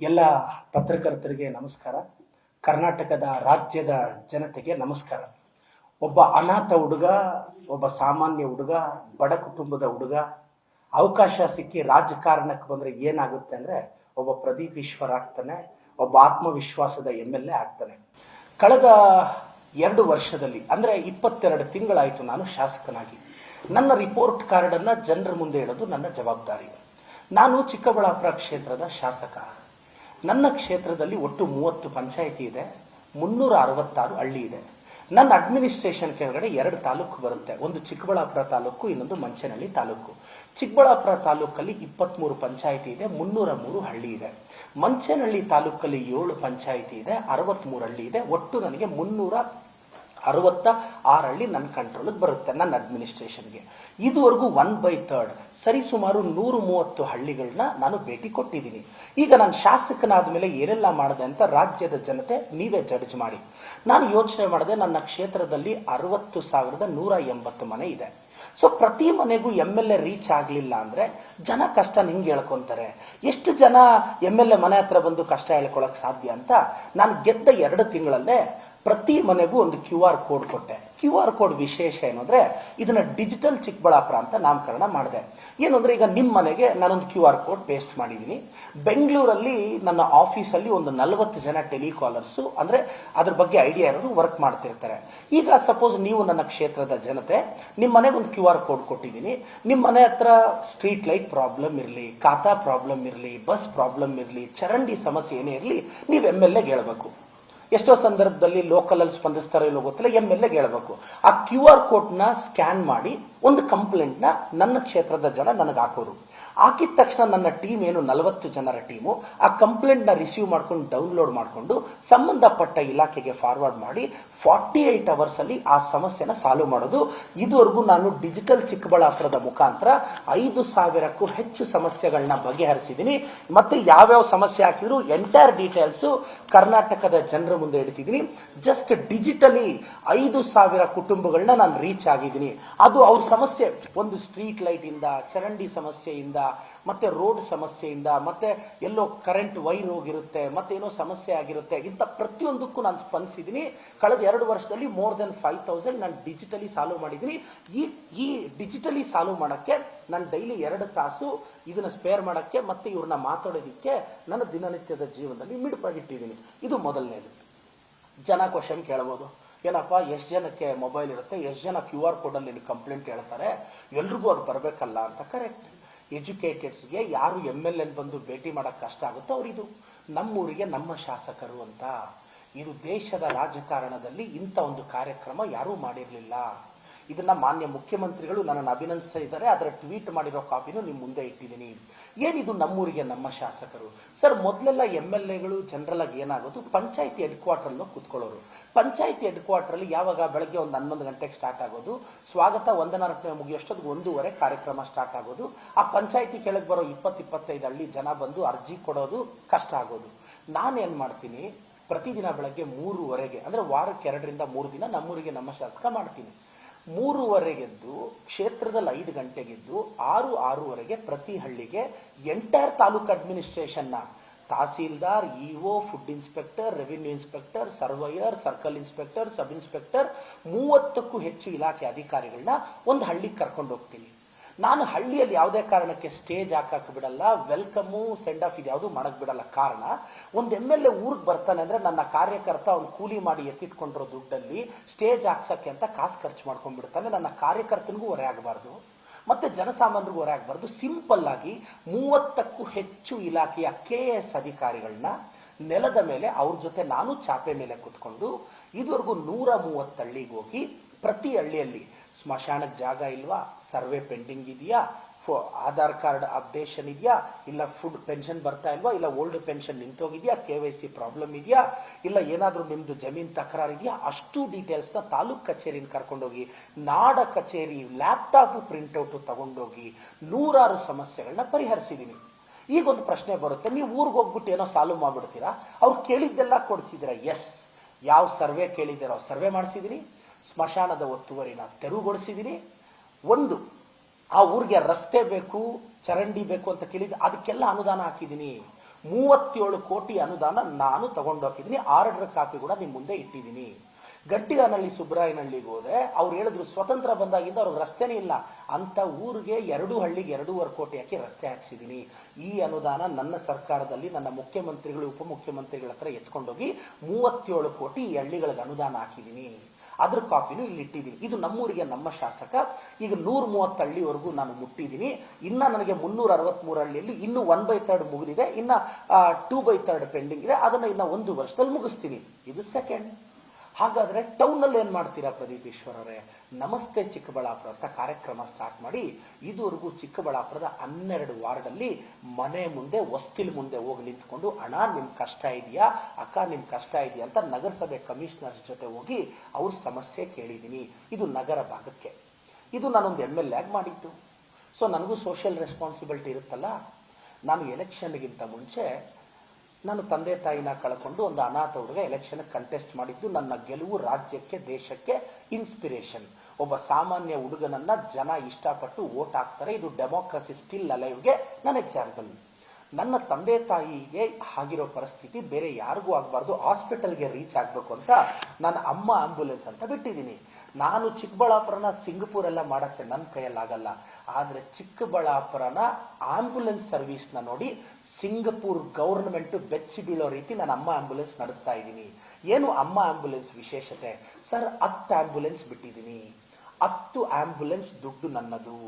ಎಲ್ಲ ಪತ್ರಕರ್ತರಿಗೆ ನಮಸ್ಕಾರ. ಕರ್ನಾಟಕದ ರಾಜ್ಯದ ಜನತೆಗೆ ನಮಸ್ಕಾರ. ಒಬ್ಬ ಅನಾಥ ಹುಡುಗ, ಒಬ್ಬ ಸಾಮಾನ್ಯ ಹುಡುಗ, ಬಡ ಕುಟುಂಬದ ಹುಡುಗ ಅವಕಾಶ ಸಿಕ್ಕಿ ರಾಜಕಾರಣಕ್ಕೆ ಬಂದರೆ ಏನಾಗುತ್ತೆ ಅಂದರೆ ಒಬ್ಬ ಪ್ರದೀಪ್ ಈಶ್ವರ್ ಆಗ್ತಾನೆ, ಒಬ್ಬ ಆತ್ಮವಿಶ್ವಾಸದ MLA ಆಗ್ತಾನೆ. ಕಳೆದ 2 ವರ್ಷದಲ್ಲಿ ಅಂದರೆ 22 ತಿಂಗಳಾಯಿತು ನಾನು ಶಾಸಕನಾಗಿ. ನನ್ನ ರಿಪೋರ್ಟ್ ಕಾರ್ಡನ್ನು ಜನರ ಮುಂದೆ ಇಡೋದು ನನ್ನ ಜವಾಬ್ದಾರಿ. ನಾನು ಚಿಕ್ಕಬಳ್ಳಾಪುರ ಕ್ಷೇತ್ರದ ಶಾಸಕ. ನನ್ನ ಕ್ಷೇತ್ರದಲ್ಲಿ ಒಟ್ಟು 30 ಪಂಚಾಯಿತಿ ಇದೆ, 366 ಹಳ್ಳಿ ಇದೆ. ನನ್ನ ಅಡ್ಮಿನಿಸ್ಟ್ರೇಷನ್ ಕೆಳಗಡೆ 2 ತಾಲೂಕು ಬರುತ್ತೆ, ಒಂದು ಚಿಕ್ಕಬಳ್ಳಾಪುರ ತಾಲೂಕು, ಇನ್ನೊಂದು ಮಂಚೇನಹಳ್ಳಿ ತಾಲೂಕು. ಚಿಕ್ಕಬಳ್ಳಾಪುರ ತಾಲೂಕಲ್ಲಿ 23 ಪಂಚಾಯಿತಿ ಇದೆ, 303 ಹಳ್ಳಿ ಇದೆ. ಮಂಚೇನಹಳ್ಳಿ ತಾಲೂಕಲ್ಲಿ 7 ಪಂಚಾಯಿತಿ ಇದೆ, 63 ಹಳ್ಳಿ ಇದೆ. ಒಟ್ಟು ನನಗೆ 366 ಹಳ್ಳಿ ನನ್ನ ಕಂಟ್ರೋಲಿಗೆ ಬರುತ್ತೆ, ನನ್ನ ಅಡ್ಮಿನಿಸ್ಟ್ರೇಷನ್ಗೆ. ಇದುವರೆಗೂ 1/3 ಸರಿ ಸುಮಾರು 130 ಹಳ್ಳಿಗಳನ್ನ ನಾನು ಭೇಟಿ ಕೊಟ್ಟಿದ್ದೀನಿ. ಈಗ ನಾನು ಶಾಸಕನಾದ ಮೇಲೆ ಏನೆಲ್ಲ ಮಾಡಿದೆ ಅಂತ ರಾಜ್ಯದ ಜನತೆ ನೀವೇ ಜಡ್ಜ್ ಮಾಡಿ. ನಾನು ಯೋಚನೆ ಮಾಡಿದೆ, ನನ್ನ ಕ್ಷೇತ್ರದಲ್ಲಿ 60,180 ಮನೆ ಇದೆ. ಸೊ ಪ್ರತಿ ಮನೆಗೂ MLA ರೀಚ್ ಆಗಲಿಲ್ಲ ಅಂದರೆ ಜನ ಕಷ್ಟ ನಿಂಗೆ ಹೇಳ್ಕೊಂತಾರೆ. ಎಷ್ಟು ಜನ MLA ಮನೆ ಹತ್ರ ಬಂದು ಕಷ್ಟ ಹೇಳ್ಕೊಳಕ್ ಸಾಧ್ಯ ಅಂತ ನಾನು ಗೆದ್ದ 2 ತಿಂಗಳಲ್ಲೇ ಪ್ರತಿ ಮನೆಗೂ ಒಂದು QR ಕೋಡ್ ಕೊಟ್ಟೆ. QR ಕೋಡ್ ವಿಶೇಷ ಏನಂದ್ರೆ ಇದನ್ನ ಡಿಜಿಟಲ್ ಚಿಕ್ಕಬಳ್ಳಾಪುರ ಅಂತ ನಾಮಕರಣ ಮಾಡಿದೆ. ಏನು ಅಂದ್ರೆ ಈಗ ನಿಮ್ಮ ಮನೆಗೆ ನಾನೊಂದು QR ಕೋಡ್ ಪೇಸ್ಟ್ ಮಾಡಿದ್ದೀನಿ. ಬೆಂಗಳೂರಲ್ಲಿ ನನ್ನ ಆಫೀಸಲ್ಲಿ ಒಂದು 40 ಜನ ಟೆಲಿಕಾಲರ್ಸು ಅಂದ್ರೆ ಅದ್ರ ಬಗ್ಗೆ ಐಡಿಯಾ ಇರೋರು ವರ್ಕ್ ಮಾಡ್ತಿರ್ತಾರೆ. ಈಗ ಸಪೋಸ್ ನೀವು ನನ್ನ ಕ್ಷೇತ್ರದ ಜನತೆ, ನಿಮ್ಮ ಮನೆಗೆ ಒಂದು QR ಕೋಡ್ ಕೊಟ್ಟಿದ್ದೀನಿ. ನಿಮ್ಮ ಮನೆ ಹತ್ರ ಸ್ಟ್ರೀಟ್ ಲೈಟ್ ಪ್ರಾಬ್ಲಮ್ ಇರಲಿ, ಖಾತಾ ಪ್ರಾಬ್ಲಮ್ ಇರಲಿ, ಬಸ್ ಪ್ರಾಬ್ಲಮ್ ಇರಲಿ, ಚರಂಡಿ ಸಮಸ್ಯೆ ಏನೇ ಇರಲಿ, ನೀವು MLAಗೆ ಹೇಳ್ಬೇಕು. ಎಷ್ಟೋ ಸಂದರ್ಭದಲ್ಲಿ ಲೋಕಲಲ್ಲಿ ಸ್ಪಂದಿಸ್ತಾರೋ ಇಲ್ಲೋ ಗೊತ್ತಿಲ್ಲ, MLAಗೆ ಹೇಳ್ಬೇಕು. ಆ QR ಕೋಡ್ನ ಸ್ಕ್ಯಾನ್ ಮಾಡಿ ಒಂದು ಕಂಪ್ಲೇಂಟ್ನ ನನ್ನ ಕ್ಷೇತ್ರದ ಜನ ನನಗೆ ಹಾಕೋರು. ಹಾಕಿದ ತಕ್ಷಣ ನನ್ನ ಟೀಮ್ ಏನು 40 ಜನರ ಟೀಮು ಆ ಕಂಪ್ಲೇಂಟ್ನ ರಿಸೀವ್ ಮಾಡ್ಕೊಂಡು ಡೌನ್ಲೋಡ್ ಮಾಡಿಕೊಂಡು ಸಂಬಂಧಪಟ್ಟ ಇಲಾಖೆಗೆ ಫಾರ್ವರ್ಡ್ ಮಾಡಿ 48 ಅವರ್ಸಲ್ಲಿ ಆ ಸಮಸ್ಯೆನ ಸಾಲ್ವ್ ಮಾಡೋದು. ಇದುವರೆಗೂ ನಾನು ಡಿಜಿಟಲ್ ಚಿಕ್ಕಬಳ್ಳಾಪುರದ ಮುಖಾಂತರ 5,000ಕ್ಕೂ ಹೆಚ್ಚು ಸಮಸ್ಯೆಗಳನ್ನ ಬಗೆಹರಿಸಿದ್ದೀನಿ. ಮತ್ತೆ ಯಾವ್ಯಾವ ಸಮಸ್ಯೆ ಹಾಕಿದ್ರು ಎಂಟೈರ್ ಡೀಟೇಲ್ಸು ಕರ್ನಾಟಕದ ಜನರ ಮುಂದೆ ಇಡ್ತಿದ್ದೀನಿ. ಜಸ್ಟ್ ಡಿಜಿಟಲಿ 5,000 ಕುಟುಂಬಗಳನ್ನ ನಾನು ರೀಚ್ ಆಗಿದ್ದೀನಿ. ಅದು ಅವ್ರ ಸಮಸ್ಯೆ, ಒಂದು ಸ್ಟ್ರೀಟ್ ಲೈಟ್ ಇಂದ, ಚರಂಡಿ ಸಮಸ್ಯೆಯಿಂದ, ಮತ್ತೆ ರೋಡ್ ಸಮಸ್ಯೆಯಿಂದ, ಮತ್ತೆ ಎಲ್ಲೋ ಕರೆಂಟ್ ವೈರ್ ಹೋಗಿರುತ್ತೆ, ಮತ್ತೆ ಏನೋ ಸಮಸ್ಯೆ ಆಗಿರುತ್ತೆ, ಇಂಥ ಪ್ರತಿಯೊಂದಕ್ಕೂ ನಾನು ಸ್ಪಂದಿಸಿದ್ದೀನಿ. ಕಳೆದ 2 ವರ್ಷದಲ್ಲಿ ಮೋರ್ ದೆನ್ 5,000 ನಾನು ಡಿಜಿಟಲಿ ಸಾಲ್ವ್ ಮಾಡಿದ್ದೀನಿ. ಈ ಡಿಜಿಟಲಿ ಸಾಲ್ವ್ ಮಾಡಕ್ಕೆ ನಾನು ಡೈಲಿ 2 ತಾಸು ಇದನ್ನ ಸ್ಪೇರ್ ಮಾಡಕ್ಕೆ ಮತ್ತೆ ಇವ್ರನ್ನ ಮಾತಾಡೋದಿಕ್ಕೆ ನನ್ನ ದಿನನಿತ್ಯದ ಜೀವನದಲ್ಲಿ ಮಿಡುಪಾಗಿಟ್ಟಿದ್ದೀನಿ. ಇದು ಮೊದಲನೇದು. ಜನ ಕ್ವಶನ್ ಕೇಳಬಹುದು, ಏನಪ್ಪ ಎಷ್ಟು ಜನಕ್ಕೆ ಮೊಬೈಲ್ ಇರುತ್ತೆ, ಎಷ್ಟು ಜನ QR ಕೋಡಲ್ಲಿ ಕಂಪ್ಲೇಂಟ್ ಹೇಳ್ತಾರೆ, ಎಲ್ರಿಗೂ ಅದು ಬರಬೇಕಲ್ಲ ಅಂತ. ಕರೆಕ್ಟ್. ಎಜುಕೇಟೆಡ್ಸ್ಗೆ ಯಾರು MLA ಬಂದು ಭೇಟಿ ಮಾಡೋಕ್ಕೆ ಕಷ್ಟ ಆಗುತ್ತೋ ಅವರಿದು ನಮ್ಮೂರಿಗೆ ನಮ್ಮ ಶಾಸಕರು ಅಂತ. ಇದು ದೇಶದ ರಾಜಕಾರಣದಲ್ಲಿ ಇಂಥ ಒಂದು ಕಾರ್ಯಕ್ರಮ ಯಾರೂ ಮಾಡಿರಲಿಲ್ಲ. ಇದನ್ನ ಮಾನ್ಯ ಮುಖ್ಯಮಂತ್ರಿಗಳು ನನ್ನನ್ನು ಅಭಿನಂದಿಸಿದ್ದಾರೆ. ಅದರ ಟ್ವೀಟ್ ಮಾಡಿರೋ ಕಾಪಿನೂ ನಿಮ್ಮ ಮುಂದೆ ಇಟ್ಟಿದ್ದೀನಿ. ಏನಿದು ನಮ್ಮೂರಿಗೆ ನಮ್ಮ ಶಾಸಕರು? ಸರ್, ಮೊದಲೆಲ್ಲ MLAಗಳು ಜನರಲ್ ಆಗಿ ಏನಾಗೋದು, ಪಂಚಾಯತಿ ಹೆಡ್ ಕ್ವಾರ್ಟರ್లో ಕೂತ್ಕೊಳ್ಳೋರು. ಪಂಚಾಯತಿ ಹೆಡ್ ಕ್ವಾರ್ಟರ್ಲಿ ಯಾವಾಗ ಬೆಳಗ್ಗೆ ಒಂದು 11 ಗಂಟೆಗೆ ಸ್ಟಾರ್ಟ್ ಆಗೋದು, ಸ್ವಾಗತ ವಂದನಾರ್ಪಣೆ ಮುಗಿಯೋಷ್ಟೊತ್ತಿಗೆ 1:30 ಕಾರ್ಯಕ್ರಮ ಸ್ಟಾರ್ಟ್ ಆಗೋದು. ಆ ಪಂಚಾಯತಿ ಕೆಳಗೆ ಬರೋ 20-25 ಹಳ್ಳಿ ಜನ ಬಂದು ಅರ್ಜಿ ಕೊಡೋದು ಕಷ್ಟ ಆಗೋದು. ನಾನೇನು ಮಾಡ್ತೀನಿ, ಪ್ರತಿದಿನ ಬೆಳಗ್ಗೆ 3:30ಗೆ ಅಂದರೆ ವಾರಕ್ಕೆ 2 ರಿಂದ 3 ದಿನ ನಮ್ಮೂರಿಗೆ ನಮ್ಮ ಶಾಸಕ ಮಾಡ್ತೀನಿ. 3:30ಗೆದ್ದು ಕ್ಷೇತ್ರದಲ್ಲಿ 5 ಗಂಟೆಗೆದ್ದು 6-6:30ಗೆ ಪ್ರತಿ ಹಳ್ಳಿಗೆ ಎಂಟೈರ್ ತಾಲೂಕು ಅಡ್ಮಿನಿಸ್ಟ್ರೇಷನ್ನ tahsildar, EO, food inspector, revenue inspector, surveyor, circle inspector, sub inspector 30ಕ್ಕೂ ಹೆಚ್ಚು ಇಲಾಖೆ ಅಧಿಕಾರಿಗಳನ್ನ ಒಂದು ಹಳ್ಳಿಗೆ ಕರ್ಕೊಂಡು ಹೋಗ್ತೀನಿ. ನಾನು ಹಳ್ಳಿಯಲ್ಲಿ ಯಾವುದೇ ಕಾರಣಕ್ಕೆ ಸ್ಟೇಜ್ ಹಾಕಕ್ಕೆ ಬಿಡಲ್ಲ, ವೆಲ್ಕಮು ಸೆಂಡ್ ಆಫ್ ಇದು ಯಾವುದು ಮಾಡಕ್ ಬಿಡಲ್ಲ. ಕಾರಣ, ಒಂದು MLA ಊರಿಗೆ ಬರ್ತಾನೆ ಅಂದ್ರೆ ನನ್ನ ಕಾರ್ಯಕರ್ತ ಅವ್ನು ಕೂಲಿ ಮಾಡಿ ಎತ್ತಿಟ್ಕೊಂಡಿರೋ ದುಡ್ಡಲ್ಲಿ ಸ್ಟೇಜ್ ಹಾಕ್ಸಕ್ಕೆ ಅಂತ ಕಾಸು ಖರ್ಚು ಮಾಡ್ಕೊಂಡ್ಬಿಡ್ತಾನೆ. ನನ್ನ ಕಾರ್ಯಕರ್ತನಿಗೂ ಹೊರೆ ಆಗಬಾರ್ದು, ಮತ್ತೆ ಜನಸಾಮಾನ್ಯರಿಗೂ ಹೊರೆ ಆಗಬಾರ್ದು. ಸಿಂಪಲ್ ಆಗಿ 30ಕ್ಕೂ ಹೆಚ್ಚು ಇಲಾಖೆಯ KS ಅಧಿಕಾರಿಗಳನ್ನ ನೆಲದ ಮೇಲೆ ಅವ್ರ ಜೊತೆ ನಾನು ಚಾಪೆ ಮೇಲೆ ಕುತ್ಕೊಂಡು ಇದುವರೆಗೂ 130 ಹಳ್ಳಿಗೆ ಹೋಗಿ ಪ್ರತಿ ಹಳ್ಳಿಯಲ್ಲಿ ಸ್ಮಶಾನಕ್ಕೆ ಜಾಗ ಇಲ್ವಾ, ಸರ್ವೆ ಪೆಂಡಿಂಗ್ ಇದೆಯಾ, ಆಧಾರ್ ಕಾರ್ಡ್ ಅಪ್ಡೇಷನ್ ಇದೆಯಾ, ಇಲ್ಲ ಫುಡ್ ಪೆನ್ಷನ್ ಬರ್ತಾ ಇಲ್ವಾ, ಇಲ್ಲ ಓಲ್ಡ್ ಪೆನ್ಷನ್ ನಿಂತೋಗಿದೆಯಾ, KYC ಪ್ರಾಬ್ಲಮ್ ಇದೆಯಾ, ಇಲ್ಲ ಏನಾದರೂ ನಿಮ್ದು ಜಮೀನು ತಕರಾರು ಇದೆಯಾ, ಅಷ್ಟು ಡೀಟೇಲ್ಸ್ನ ತಾಲೂಕ್ ಕಚೇರಿನ ಕರ್ಕೊಂಡೋಗಿ ನಾಡ ಕಚೇರಿ ಲ್ಯಾಪ್ಟಾಪ್ ಪ್ರಿಂಟ್ಔಟು ತಗೊಂಡೋಗಿ 100 ಸಮಸ್ಯೆಗಳನ್ನ ಪರಿಹರಿಸಿದ್ದೀನಿ. ಈಗೊಂದು ಪ್ರಶ್ನೆ ಬರುತ್ತೆ, ನೀವು ಊರಿಗೆ ಹೋಗ್ಬಿಟ್ಟು ಏನೋ ಸಾಲ್ವ್ ಮಾಡ್ಬಿಡ್ತೀರಾ, ಅವ್ರು ಕೇಳಿದ್ದೆಲ್ಲ ಕೊಡಿಸಿದ್ದೀರಾ? ಎಸ್. ಯಾವ ಸರ್ವೆ ಕೇಳಿದ್ದೀರೋ ಸರ್ವೆ ಮಾಡಿಸಿದ್ದೀನಿ, ಸ್ಮಶಾನದ ಒತ್ತುವರಿನ ತೆರವುಗೊಳಿಸಿದ್ದೀನಿ. ಒಂದು ಆ ಊರಿಗೆ ರಸ್ತೆ ಬೇಕು, ಚರಂಡಿ ಬೇಕು ಅಂತ ಕೇಳಿದ್ರೆ ಅದಕ್ಕೆಲ್ಲ ಅನುದಾನ ಹಾಕಿದ್ದೀನಿ. 37 ಕೋಟಿ ಅನುದಾನ ನಾನು ತಗೊಂಡೋಗಿದ್ದೀನಿ. ಆರ್ಡರ್ ಕಾಪಿ ಕೂಡ ನಿಮ್ಮ ಮುಂದೆ ಇಟ್ಟಿದ್ದೀನಿ. ಗಟ್ಟಿಗಾನಹಳ್ಳಿ ಸುಬ್ರಾಯನಹಳ್ಳಿಗೆ ಹೋದೆ, ಅವ್ರು ಹೇಳಿದ್ರು ಸ್ವತಂತ್ರ ಬಂದಾಗಿಂದ ಅವ್ರಿಗೆ ರಸ್ತೆನೇ ಇಲ್ಲ ಅಂತ ಊರಿಗೆ 2 ಹಳ್ಳಿಗೆ 2.5 ಕೋಟಿ ಹಾಕಿ ರಸ್ತೆ ಹಾಕ್ಸಿದ್ದೀನಿ. ಈ ಅನುದಾನ ನನ್ನ ಸರ್ಕಾರದಲ್ಲಿ ನನ್ನ ಮುಖ್ಯಮಂತ್ರಿಗಳು ಉಪಮುಖ್ಯಮಂತ್ರಿಗಳ ಹತ್ರ ಎತ್ಕೊಂಡೋಗಿ 37 ಕೋಟಿ ಈ ಹಳ್ಳಿಗಳಿಗೆ ಅನುದಾನ ಹಾಕಿದ್ದೀನಿ. ಅದ್ರ ಕಾಪಿನೂ ಇಲ್ಲಿ ಇಟ್ಟಿದ್ದೀನಿ. ಇದು ನಮ್ಮೂರಿಗೆ ನಮ್ಮ ಶಾಸಕ. ಈಗ 130 ಹಳ್ಳಿವರೆಗೂ ನಾನು ಮುಟ್ಟಿದ್ದೀನಿ. ಇನ್ನ ನನಗೆ 363 ಹಳ್ಳಿಯಲ್ಲಿ ಇನ್ನು 1/3 ಮುಗಿದಿದೆ. ಇನ್ನ 2/3 ಪೆಂಡಿಂಗ್ ಇದೆ. ಅದನ್ನ ಇನ್ನ 1 ವರ್ಷದಲ್ಲಿ ಮುಗಿಸ್ತೀನಿ. ಇದು ಸೆಕೆಂಡ್. ಹಾಗಾದ್ರೆ ಟೌನ್ ಅಲ್ಲಿ ಏನ್ ಮಾಡ್ತೀರಾ ಪ್ರದೀಪ್ ಈಶ್ವರ್ ಅವರೇ? ನಮಸ್ತೆ ಚಿಕ್ಕಬಳ್ಳಾಪುರ ಅಂತ ಕಾರ್ಯಕ್ರಮ ಸ್ಟಾರ್ಟ್ ಮಾಡಿ ಇದುವರೆಗೂ ಚಿಕ್ಕಬಳ್ಳಾಪುರದ 12 ವಾರ್ಡ್ ಅಲ್ಲಿ ಮನೆ ಮುಂದೆ ಹೊಸ್ತಿಲ್ ಮುಂದೆ ಹೋಗಿ ನಿಂತ್ಕೊಂಡು ಅಣ್ಣ ನಿಮ್ ಕಷ್ಟ ಇದೆಯಾ, ಅಕ್ಕ ನಿಮ್ ಕಷ್ಟ ಇದೆಯಾ ಅಂತ ನಗರಸಭೆ ಕಮಿಷನರ್ಸ್ ಜೊತೆ ಹೋಗಿ ಅವ್ರ ಸಮಸ್ಯೆ ಕೇಳಿದ್ದೀನಿ. ಇದು ನಗರ ಭಾಗಕ್ಕೆ. ಇದು ನಾನೊಂದು MLA ಆಗಿ ಮಾಡಿದ್ದು. ಸೊ ನನಗೂ ಸೋಷಿಯಲ್ ರೆಸ್ಪಾನ್ಸಿಬಿಲಿಟಿ ಇರುತ್ತಲ್ಲ. ನಾನು ಎಲೆಕ್ಷನ್ಗಿಂತ ಮುಂಚೆ ನಾನು ತಂದೆ ತಾಯಿನ ಕಳ್ಕೊಂಡು ಒಂದು ಅನಾಥ ಹುಡುಗ ಎಲೆಕ್ಷನ್ ಕಂಟೆಸ್ಟ್ ಮಾಡಿದ್ದು. ನನ್ನ ಗೆಲುವು ರಾಜ್ಯಕ್ಕೆ ದೇಶಕ್ಕೆ ಇನ್ಸ್ಪಿರೇಷನ್. ಒಬ್ಬ ಸಾಮಾನ್ಯ ಹುಡುಗನನ್ನ ಜನ ಇಷ್ಟಪಟ್ಟು ವೋಟ್ ಹಾಕ್ತಾರೆ. ಇದು ಡೆಮೋಕ್ರಸಿ ಸ್ಟಿಲ್ ಅಲೈವ್ಗೆ ನನ್ನ ಎಕ್ಸಾಂಪಲ್. ನನ್ನ ತಂದೆ ತಾಯಿಗೆ ಆಗಿರೋ ಪರಿಸ್ಥಿತಿ ಬೇರೆ ಯಾರಿಗೂ ಆಗಬಾರ್ದು, ಹಾಸ್ಪಿಟಲ್ಗೆ ರೀಚ್ ಆಗಬೇಕು ಅಂತ ನಾನು ಅಮ್ಮ ಆಂಬ್ಯುಲೆನ್ಸ್ ಅಂತ ಬಿಟ್ಟಿದ್ದೀನಿ. ನಾನು ಚಿಕ್ಕಬಳ್ಳಾಪುರನ ಸಿಂಗಪುರ್ ಎಲ್ಲ ಮಾಡಕ್ಕೆ ನನ್ನ ಕೈಯಲ್ಲಾಗಲ್ಲ. ಆದ್ರೆ ಚಿಕ್ಕಬಳ್ಳಾಪುರನ ಆಂಬ್ಯುಲೆನ್ಸ್ ಸರ್ವಿಸ್ನ ನೋಡಿ ಸಿಂಗಪುರ್ ಗವರ್ನಮೆಂಟ್ ಬೆಚ್ಚಿ ಬೀಳೋ ರೀತಿ ನಾನು ಅಮ್ಮ ಆಂಬ್ಯುಲೆನ್ಸ್ ನಡೆಸ್ತಾ ಇದ್ದೀನಿ. ಏನು ಅಮ್ಮ ಆಂಬ್ಯುಲೆನ್ಸ್ ವಿಶೇಷತೆ ಸರ್? 10 ಆಂಬ್ಯುಲೆನ್ಸ್ ಬಿಟ್ಟಿದ್ದೀನಿ. 10 ಆಂಬ್ಯುಲೆನ್ಸ್ ದುಡ್ಡು ನನ್ನದು,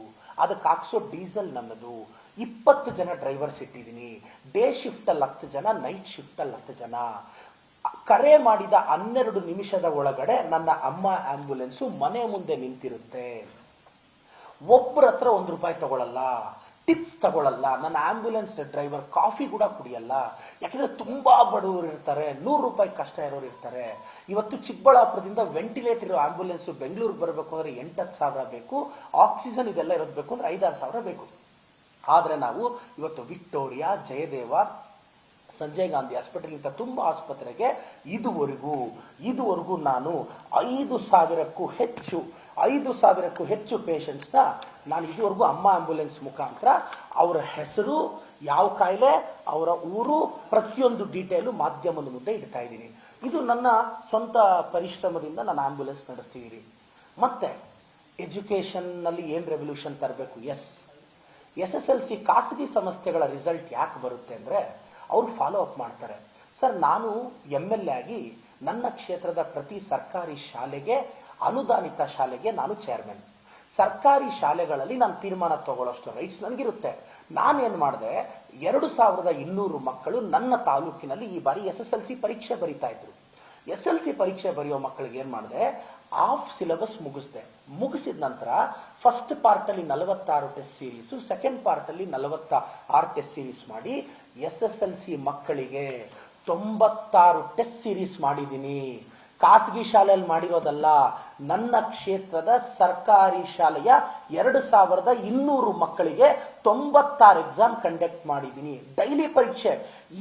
ಅದಕ್ಕೆ ಹಾಕ್ಸೋ ಡೀಸೆಲ್ ನನ್ನದು. 20 ಜನ ಡ್ರೈವರ್ಸ್ ಇಟ್ಟಿದ್ದೀನಿ. ಡೇ ಶಿಫ್ಟ್ ಅಲ್ಲಿ 10 ಜನ, ನೈಟ್ ಶಿಫ್ಟ್ ಅಲ್ಲಿ 10 ಜನ. ಕರೆ ಮಾಡಿದ 12 ನಿಮಿಷದ ಒಳಗಡೆ ನನ್ನ ಅಮ್ಮ ಆಂಬ್ಯುಲೆನ್ಸ್ ಮನೆ ಮುಂದೆ ನಿಂತಿರುತ್ತೆ. ಒಬ್ಬರ ಹತ್ರ 1 ರೂಪಾಯಿ ತಗೊಳ್ಳಲ್ಲ, ಟಿಪ್ಸ್ ತಗೊಳ್ಳಲ್ಲ. ನನ್ನ ಆಂಬ್ಯುಲೆನ್ಸ್ ಡ್ರೈವರ್ ಕಾಫಿ ಕೂಡ ಕುಡಿಯಲ್ಲ. ಯಾಕಂದ್ರೆ ತುಂಬಾ ಬಡವರು ಇರ್ತಾರೆ, 100 ರೂಪಾಯಿ ಕಷ್ಟ ಇರೋರು ಇರ್ತಾರೆ. ಇವತ್ತು ಚಿಕ್ಕಬಳ್ಳಾಪುರದಿಂದ ವೆಂಟಿಲೇಟರ್ ಇರೋ ಆಂಬ್ಯುಲೆನ್ಸ್ ಬೆಂಗಳೂರಿಗೆ ಬರಬೇಕು ಅಂದ್ರೆ 8-10 ಸಾವಿರ ಬೇಕು. ಆಕ್ಸಿಜನ್ ಇದೆಲ್ಲ ಇರೋದು ಬೇಕು ಅಂದ್ರೆ 5-6 ಸಾವಿರ ಬೇಕು. ಆದ್ರೆ ನಾವು ಇವತ್ತು ವಿಕ್ಟೋರಿಯಾ, ಜಯದೇವ, ಸಂಜಯ್ ಗಾಂಧಿ ಹಾಸ್ಪಿಟಲ್ ಇಂತ ತುಂಬಾ ಆಸ್ಪತ್ರೆಗೆ ಇದುವರೆಗೂ ನಾನು 5,000ಕ್ಕೂ ಹೆಚ್ಚು ಪೇಷಂಟ್ಸ್ ನಾನು ಇದುವರೆಗೂ ಅಮ್ಮ ಆಂಬ್ಯುಲೆನ್ಸ್ ಮುಖಾಂತರ ಅವರ ಹೆಸರು, ಯಾವ ಕಾಯಿಲೆ, ಅವರ ಊರು, ಪ್ರತಿಯೊಂದು ಡೀಟೇಲು ಮಾಧ್ಯಮದ ಮುಂದೆ ಇಡ್ತಾ ಇದ್ದೀನಿ. ಇದು ನನ್ನ ಸ್ವಂತ ಪರಿಶ್ರಮದಿಂದ ನಾನು ಆಂಬ್ಯುಲೆನ್ಸ್ ನಡೆಸ್ತಿದ್ದೀನಿ. ಮತ್ತೆ ಎಜುಕೇಶನ್ ನಲ್ಲಿ ಏನ್ ರೆವಲ್ಯೂಷನ್ ತರಬೇಕು? SSLC ಖಾಸಗಿ ಸಂಸ್ಥೆಗಳ ರಿಸಲ್ಟ್ ಯಾಕೆ ಬರುತ್ತೆ ಅಂದ್ರೆ ಅವ್ರು ಫಾಲೋ ಅಪ್ ಮಾಡ್ತಾರೆ. ಸರ್, ನಾನು MLA ಆಗಿ ನನ್ನ ಕ್ಷೇತ್ರದ ಪ್ರತಿ ಸರ್ಕಾರಿ ಶಾಲೆಗೆ, ಅನುದಾನಿತ ಶಾಲೆಗೆ ನಾನು ಚೇರ್ಮನ್. ಸರ್ಕಾರಿ ಶಾಲೆಗಳಲ್ಲಿ ನಾನು ತೀರ್ಮಾನ ತಗೊಳ್ಳೋಷ್ಟು ರೈಟ್ಸ್ ನನಗಿರುತ್ತೆ. ನಾನೇನ್ ಮಾಡಿದೆ, 2200 ಮಕ್ಕಳು ನನ್ನ ತಾಲೂಕಿನಲ್ಲಿ ಈ ಬಾರಿ SSLC ಪರೀಕ್ಷೆ ಬರೀತಾ ಇದ್ರು. SLC ಪರೀಕ್ಷೆ ಬರೆಯೋ ಮಕ್ಕಳಿಗೆ ಏನ್ ಮಾಡಿದೆ, ಹಾಫ್ ಸಿಲೆಬಸ್ ಮುಗಿಸಿದ ನಂತರ ಫಸ್ಟ್ ಪಾರ್ಟ್ ಅಲ್ಲಿ 46 ಟೆಸ್ಟ್ ಸೀರೀಸ್, ಸೆಕೆಂಡ್ ಪಾರ್ಟ್ ಅಲ್ಲಿ 46 ಟೆಸ್ಟ್ ಸೀರೀಸ್ ಮಾಡಿ SSLC ಮಕ್ಕಳಿಗೆ 96 ಟೆಸ್ಟ್ ಸೀರೀಸ್ ಮಾಡಿದ್ದೀನಿ. ಖಾಸಗಿ ಶಾಲೆಯಲ್ಲಿ ಮಾಡಿರೋದಲ್ಲ, ನನ್ನ ಕ್ಷೇತ್ರದ ಸರ್ಕಾರಿ ಶಾಲೆಯ 2200 ಮಕ್ಕಳಿಗೆ 96 ಎಕ್ಸಾಮ್ ಕಂಡಕ್ಟ್ ಮಾಡಿದ್ದೀನಿ. ಡೈಲಿ ಪರೀಕ್ಷೆ.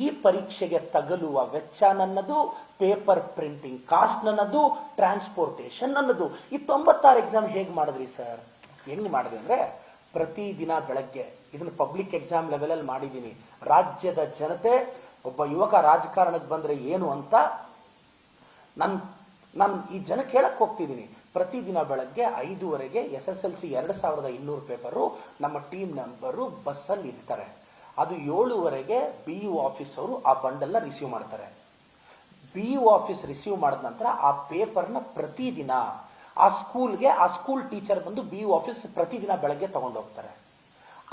ಈ ಪರೀಕ್ಷೆಗೆ ತಗಲುವ ವೆಚ್ಚ ನನ್ನದು, ಪೇಪರ್ ಪ್ರಿಂಟಿಂಗ್ ಕಾಸ್ಟ್ ನನ್ನದು, ಟ್ರಾನ್ಸ್ಪೋರ್ಟೇಷನ್ ನನ್ನದು. ಈ 96 ಎಕ್ಸಾಮ್ ಹೇಗೆ ಮಾಡಿದ್ರಿ ಸರ್? ಹೆಂಗ್ ಮಾಡಿದ್ರಿ ಅಂದ್ರೆ, ಪ್ರತಿದಿನ ಬೆಳಗ್ಗೆ ಇದನ್ನು ಪಬ್ಲಿಕ್ ಎಕ್ಸಾಮ್ ಲೆವೆಲ್ ಅಲ್ಲಿ ಮಾಡಿದ್ದೀನಿ. ರಾಜ್ಯದ ಜನತೆ ಒಬ್ಬ ಯುವಕ ರಾಜಕಾರಣಕ್ಕೆ ಬಂದ್ರೆ ಏನು ಅಂತ ನಾನು ಈ ಜನ ಕೇಳಕ್ ಹೋಗ್ತಿದ್ದೀನಿ. ಪ್ರತಿದಿನ ಬೆಳಗ್ಗೆ 5:15ಗೆ SSLC 2200 ಪೇಪರು ನಮ್ಮ ಟೀಮ್ ಮೆಂಬರು ಬಸ್ಸಲ್ಲಿ ಇರ್ತಾರೆ. ಅದು 7:15ಗೆ BU ಆಫೀಸ್ ಅವರು ಆ ಬಂಡಲ್ನ ರಿಸೀವ್ ಮಾಡ್ತಾರೆ. BU ಆಫೀಸ್ ರಿಸೀವ್ ಮಾಡಿದ ನಂತರ ಆ ಪೇಪರ್ನ ಪ್ರತಿದಿನ ಆ ಸ್ಕೂಲ್ ಟೀಚರ್ ಬಂದು BU ಆಫೀಸ್ ಪ್ರತಿದಿನ ಬೆಳಗ್ಗೆ ತಗೊಂಡು ಹೋಗ್ತಾರೆ.